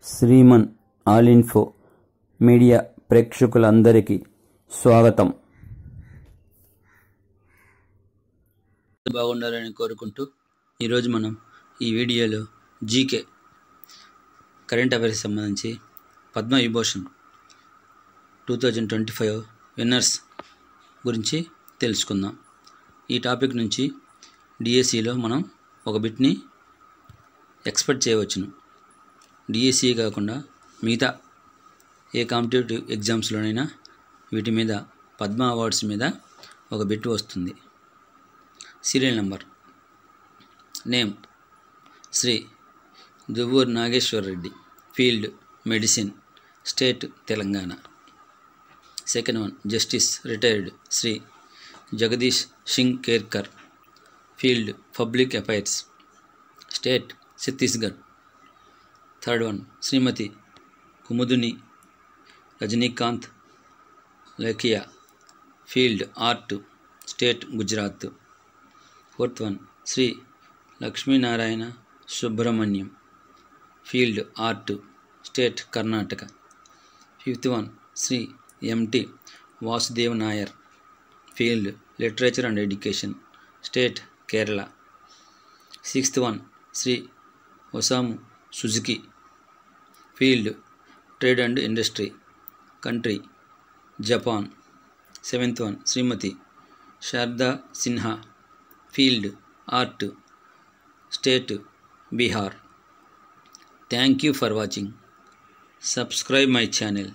Shriman all info media ప్రేక్షకులందరికీ స్వాగతం. బాగుండాలని కోరుకుంటూ ఈరోజు మనం ఈ వీడియోలో జీకే కరెంట్ అఫైర్స్ సంబంధించి పద్మ విభూషణ్ 2025 విన్నర్స్ గురించి తెలుసుకుందాం. ఈ టాపిక్ నుంచి డిఎస్సిలో మనం ఒక బిట్ని ఎక్స్పెక్ట్ చేయవచ్చును. డిఎస్సి కాకుండా మిగతా ఏ కాంపిటేటివ్ ఎగ్జామ్స్లోనైనా వీటి మీద పద్మ అవార్డ్స్ మీద ఒక బిట్ వస్తుంది. Serial number, name Shri Duvvuru Nageshwar Reddy, field medicine, state Telangana. Second one, justice retired Shri Jagdish Singh Kerkar, field public affairs, state Chhattisgarh. Third one, Shrimati Kumudini Rajnikant Lekhiya, field art, state Gujarat. Fourth one, Shri Lakshminarayana Subrahmanyam, field art, state Karnataka. Fifth one, Shri MT Vasudev Nair, field literature and education, state Kerala. Sixth one, Shri Osamu Suzuki, field trade and industry, country Japan. Seventh one, Shrimati Sharada Sinha, field art, state Bihar. Thank you for watching. Subscribe my channel.